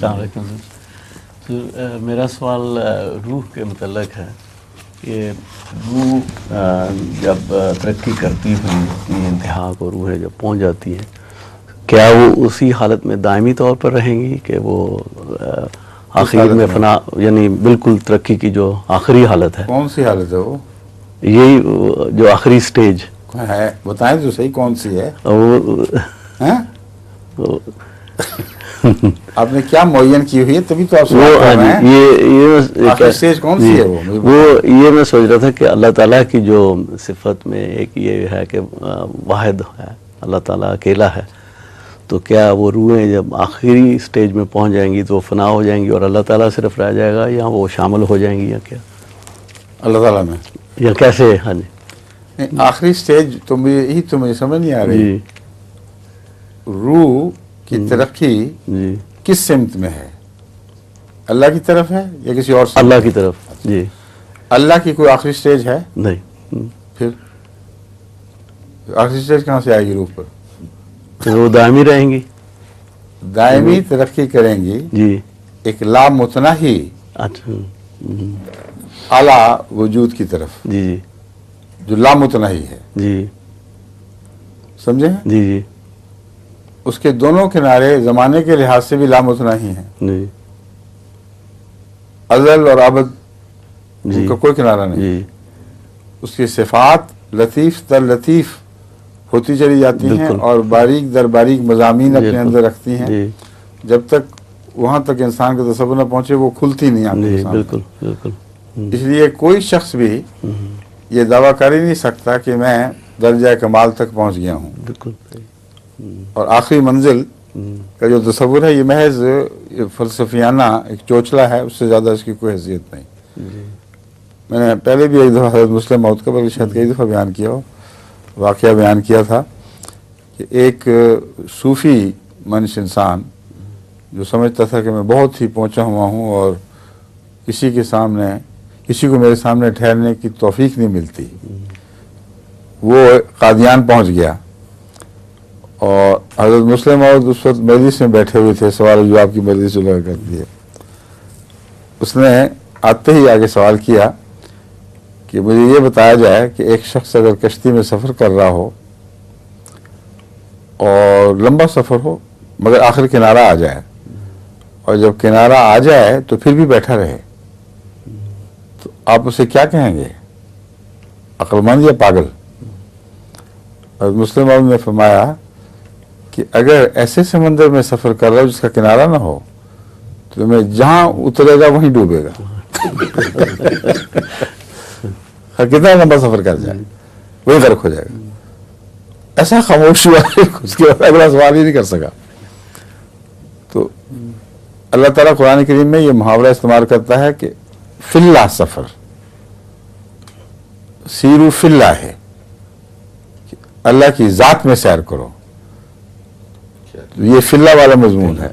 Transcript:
السلام علیکم سر، میرا سوال روح کے متعلق ہے کہ روح جب ترقی کرتی ہوئی اپنی انتہا کو روحیں جب پہنچ جاتی ہیں، کیا وہ اسی حالت میں دائمی طور پر رہیں گی کہ وہ آخر میں فنا، یعنی بالکل ترقی کی جو آخری حالت ہے؟ کون سی حالت ہے وہ؟ یہی جو آخری سٹیج ہے، بتائیں تو صحیح کون سی ہے؟ آپ نے کیا معین کی ہوئی ہے تبھی تو آپ سوال کر رہے ہیں؟ یہ آخری سٹیج کون سی ہے وہ یہ میں سوچ رہا تھا کہ اللہ تعالیٰ کی جو صفت میں ایک یہ ہے کہ واحد ہے، اللہ تعالیٰ اکیلا ہے، تو کیا وہ روحیں جب آخری سٹیج میں پہنچ جائیں گی تو وہ فنا ہو جائیں گی اور اللہ تعالیٰ صرف رہ جائے گا، یا وہ شامل ہو جائیں گی یا کیا اللہ تعالیٰ میں، یا کیسے؟ ہاں جی، آخری سٹیج تو مجھے سمجھ نہیں آ رہی۔ روح کی ترقی جی کس سمت میں ہے؟ اللہ کی طرف ہے یا کسی اور سمت؟ اللہ کی طرف۔ جی، اللہ کی کوئی آخری سٹیج ہے؟ نہیں، پھر آخری سٹیج کہاں سے آئے گی روح پر؟ پھر وہ دائمی رہیں گی، دائمی ترقی کریں گی جی، ایک لامتناہی اچھا، اعلیٰ وجود کی طرف، جی جی جو لامتناہی ہے، جی سمجھے؟ جی جی اس کے دونوں کنارے زمانے کے لحاظ سے بھی لامتناہی ہیں، جی ازل اور ابد، جی ان کا کوئی کنارہ نہیں۔ جی اس کی صفات لطیف در لطیف ہوتی چلی جاتی ہیں بالکل، اور باریک در باریک مضامین اپنے بالکل، اندر رکھتی ہیں، جی جب تک وہاں تک انسان کا تصور نہ پہنچے وہ کھلتی نہیں آنکھوں کے جی سامنے۔ بالکل بالکل، اس لیے کوئی شخص بھی یہ دعویٰ کر ہی نہیں سکتا کہ میں درجہ کمال تک پہنچ گیا ہوں، بالکل، اور آخری منزل کا جو تصور ہے یہ محض فلسفیانہ ایک چوچلا ہے، اس سے زیادہ اس کی کوئی حیثیت نہیں۔ میں نے پہلے بھی ایک دفعہ حضرت مسلم موعود کا بلکہ شاید کئی دفعہ بیان کیا ہو، واقعہ بیان کیا تھا کہ ایک صوفی منش انسان جو سمجھتا تھا کہ میں بہت ہی پہنچا ہوا ہوں اور کسی کو میرے سامنے ٹھہرنے کی توفیق نہیں ملتی، وہ قادیان پہنچ گیا، اور حضرت مسلم موعود اس وقت مجلس میں بیٹھے ہوئے تھے، سوال و جواب کی مجلس جو لگا کرتی ہے۔ اس نے آتے ہی آگے سوال کیا کہ مجھے یہ بتایا جائے کہ ایک شخص اگر کشتی میں سفر کر رہا ہو اور لمبا سفر ہو مگر آخر کنارہ آ جائے، اور جب کنارہ آ جائے تو پھر بھی بیٹھا رہے، تو آپ اسے کیا کہیں گے، عقل مند یا پاگل؟ اور مسلم موعود نے فرمایا کہ اگر ایسے سمندر میں سفر کر رہا ہو جس کا کنارہ نہ ہو تو میں جہاں اترے گا وہیں ڈوبے گا، کتنا لمبا سفر کر جائے وہی غرق ہو جائے گا۔ ایسا خاموش ہوا اس کے بعد اگلا سوال ہی نہیں کر سکا۔ تو اللہ تعالیٰ قرآن کریم میں یہ محاورہ استعمال کرتا ہے کہ فی اللہ سفر، سیرو فی اللہ ہے، اللہ کی ذات میں سیر کرو، یہ فی اللہ والا مضمون ہے۔